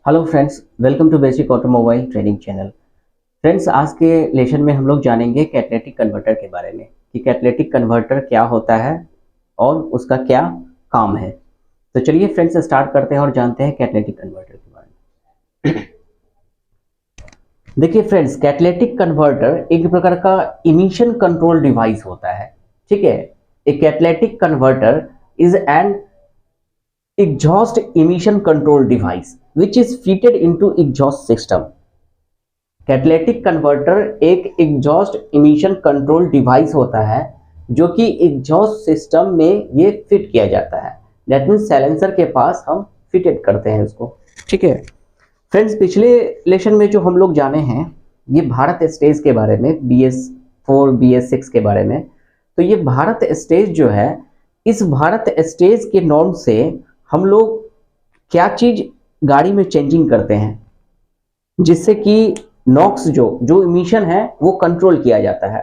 Hello friends, welcome to basic automobile training channel. Friends, आज के लेशन में हम लोग जानेंगे कैटालिटिक कन्वर्टर के बारे में कि कैटालिटिक कन्वर्टर क्या होता है और उसका क्या काम है। तो चलिए फ्रेंड्स स्टार्ट करते हैं और जानते हैं कैटालिटिक कन्वर्टर के बारे में। देखिए फ्रेंड्स, कैटालिटिक कन्वर्टर एक प्रकार का इमिशन कंट्रोल डिवाइस होता है। ठीक है, a catalytic converter is an exhaust emission control device which is fitted into exhaust system। Catalytic converter एक एग्जॉस्ट इमिशन कंट्रोल डिवाइस होता है जो कि एग्जॉस्ट सिस्टम में ये फिट किया जाता है। दैट मीन्स साइलेंसर के पास हम फिटेड करते हैं इसको। ठीक है फ्रेंड्स, पिछले लेशन में जो हम लोग जाने हैं ये भारत स्टेज के बारे में, BS4 BS6 के बारे में। तो ये भारत स्टेज जो है, इस भारत स्टेज के नॉर्म से हम लोग क्या चीज गाड़ी में चेंजिंग करते हैं जिससे कि नॉक्स जो इमिशन है वो कंट्रोल किया जाता है।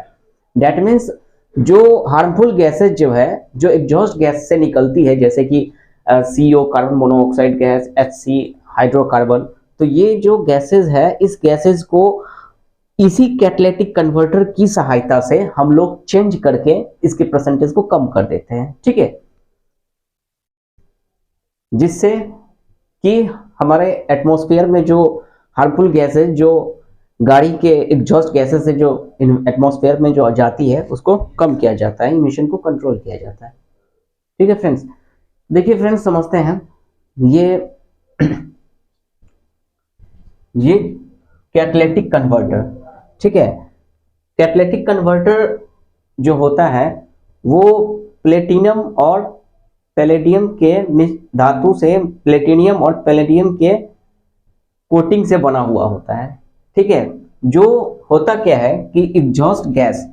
दैट मीन्स जो हार्मफुल गैसेज जो है, जो एग्जॉस्ट गैस से निकलती है, जैसे कि CO carbon monoxide gas, HC hydrocarbon, तो ये जो गैसेज है इस गैसेज को इसी कैटालिटिक कन्वर्टर की सहायता से हम लोग चेंज करके इसके परसेंटेज को कम कर देते हैं। ठीक है, जिससे कि हमारे एटमॉस्फेयर में जो हार्मफुल गैसेज जो गाड़ी के एग्जॉस्ट गैसेज से जो एटमॉस्फेयर में जो जाती है उसको कम किया जाता है, इमिशन को कंट्रोल किया जाता है। ठीक है फ्रेंड्स, देखिए फ्रेंड्स समझते हैं ये कैटालिटिक कन्वर्टर। ठीक है, कैटालिटिक कन्वर्टर जो होता है वो प्लेटिनम और पैलेडियम के धातु से, प्लेटिनियम और पैलेडियम के कोटिंग से बना हुआ होता है। ठीक है, जो होता क्या है कि एग्जॉस्ट गैस,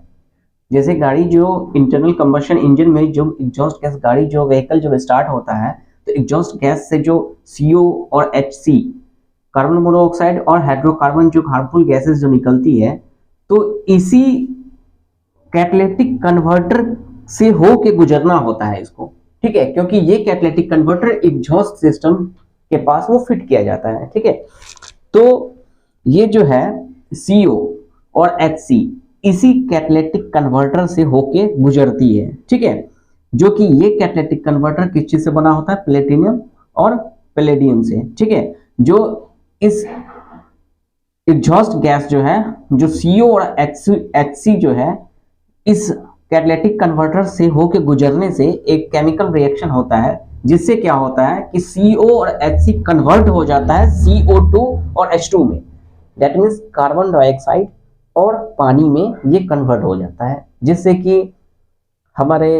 जैसे गाड़ी जो इंटरनल कंबशन इंजन में जो एग्जॉस्ट गैस, गाड़ी जो व्हीकल जब स्टार्ट होता है तो एग्जॉस्ट गैस से जो CO और HC कार्बन मोनोऑक्साइड और हाइड्रोकार्बन जो हार्मफुल गैसेस जो निकलती है, तो इसी कैटालिटिक कन्वर्टर से होके गुजरना होता है इसको। ठीक है, क्योंकि ये कैटालिटिक कन्वर्टर एग्जॉस्ट सिस्टम के पास वो फिट किया जाता है। ठीक है, तो ये जो है CO और HC इसी कैटालिटिक कन्वर्टर से होके गुजरती है। ठीक है, जो कि ये कैटालिटिक कन्वर्टर किस चीज से बना होता है, प्लेटिनियम और पैलेडियम से। ठीक है, जो इस एग्जॉस्ट गैस जो है, जो CO और HC जो है, इस कैटालिटिक कन्वर्टर से होके गुजरने से एक केमिकल रिएक्शन होता है जिससे क्या होता है कि CO और HC कन्वर्ट हो जाता है CO2 और H2 में। दैट मीन्स कार्बन डाइऑक्साइड और पानी में ये कन्वर्ट हो जाता है, जिससे कि हमारे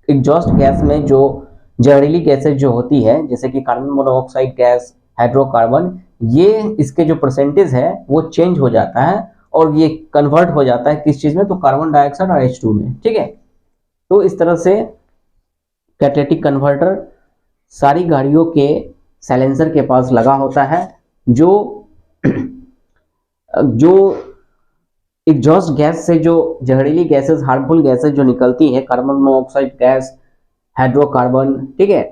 एग्जॉस्ट गैस में जो जहरीली गैसेज जो होती है, जैसे कि कार्बन मोनोऑक्साइड गैस, हाइड्रोकार्बन, ये इसके जो परसेंटेज है वो चेंज हो जाता है और ये कन्वर्ट हो जाता है किस चीज में, तो कार्बन डाइऑक्साइड और H2 में। ठीक है, तो इस तरह से कैटालिटिक कन्वर्टर सारी गाड़ियों के साइलेंसर के पास लगा होता है। जो एग्जॉस्ट गैस से जो जहरीली गैसेस, हार्मफुल गैसेस जो निकलती है, कार्बन मोनोऑक्साइड गैस, हाइड्रोकार्बन, ठीक है,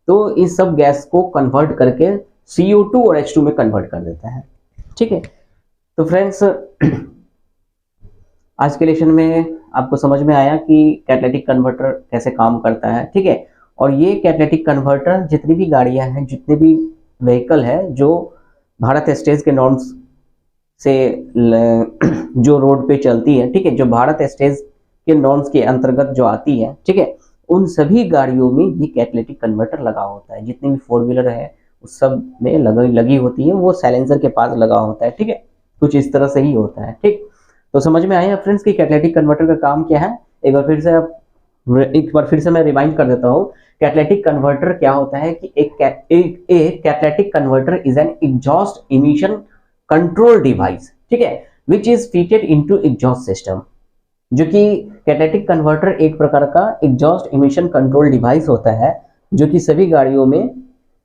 तो इस सब गैस को कन्वर्ट करके CO2 और H2 में कन्वर्ट कर देता है। ठीक है, तो फ्रेंड्स आज के लेशन में आपको समझ में आया कि कैटालिटिक कन्वर्टर कैसे काम करता है। ठीक है, और ये कैटालिटिक कन्वर्टर जितनी भी गाड़ियां हैं, जितने भी व्हीकल है जो भारत स्टेज के नॉर्म्स से जो रोड पे चलती है, ठीक है, जो भारत स्टेज के नॉर्म्स के अंतर्गत जो आती है, ठीक है, उन सभी गाड़ियों में ये कैटालिटिक कन्वर्टर लगा होता है। जितनी भी 4 व्हीलर है उस सब में लगी होती है, वो साइलेंसर के पास लगा होता है। ठीक है, कुछ इस तरह से ही होता है। ठीक, तो समझ में आया फ्रेंड्स कि कैटालिटिक कन्वर्टर का काम क्या है। एक बार फिर से मैं रिमाइंड कर देता हूँ। कैटालिटिक कन्वर्टर क्या होता है कि एक catalytic converter is N exhaust emission control device, ठीक है, which is fitted into exhaust system. जो कि कैटालिटिक कन्वर्टर एक प्रकार का एग्जॉस्ट इमिशन कंट्रोल डिवाइस होता है जो कि सभी गाड़ियों में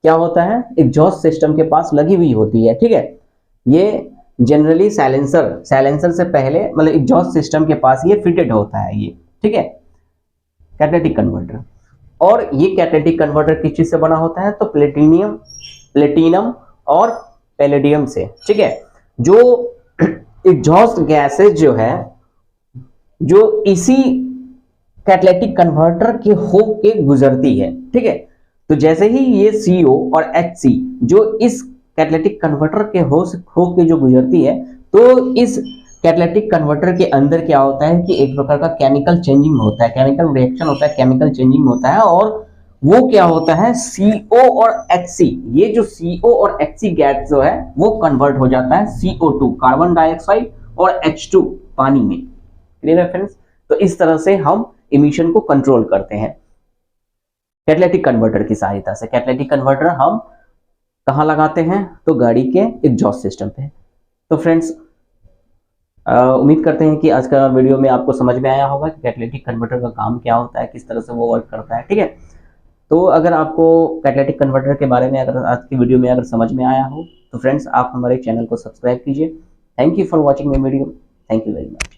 क्या होता है, एग्जॉस्ट सिस्टम के पास लगी हुई होती है। ठीक है, ये जनरली साइलेंसर से पहले, मतलब एग्जॉस्ट सिस्टम के पास ये फिटेड होता है ये। ठीक है, कैटालिटिक कन्वर्टर। और ये कैटालिटिक कन्वर्टर किस चीज से बना होता है, तो प्लेटिनम और पैलेडियम से, ठीक है। जो एग्जॉस्ट गैसेज जो है, जो इसी कैटालिटिक कन्वर्टर के होके गुजरती है, ठीक है। तो जैसे ही ये CO और HC जो इस कैटालिटिक कन्वर्टर के होके जो गुजरती है, तो इस कैटालिटिक कन्वर्टर के अंदर क्या होता है कि एक प्रकार का केमिकल चेंजिंग होता है, केमिकल रिएक्शन होता है, केमिकल चेंजिंग होता है, और वो क्या होता है, CO और HC, ये जो CO और HC गैस जो है वो कन्वर्ट हो जाता है CO2 कार्बन डाइऑक्साइड और H2 पानी में। क्लियर है फ्रेंड्स? तो इस तरह से हम इमिशन को कंट्रोल करते हैं कैटालिटिक कन्वर्टर की सहायता से। कैटालिटिक कन्वर्टर हम कहाँ लगाते हैं, तो गाड़ी के एग्जॉस्ट सिस्टम पे। तो फ्रेंड्स उम्मीद करते हैं कि आज का वीडियो में आपको समझ में आया होगा कि कैटालिटिक कन्वर्टर का काम क्या होता है, किस तरह से वो वर्क करता है, ठीक है। तो अगर आपको कैटालिटिक कन्वर्टर के बारे में अगर आज की वीडियो में अगर समझ में आया हो, तो फ्रेंड्स आप हमारे चैनल को सब्सक्राइब कीजिए। Thank you for watching my video. Thank you very much.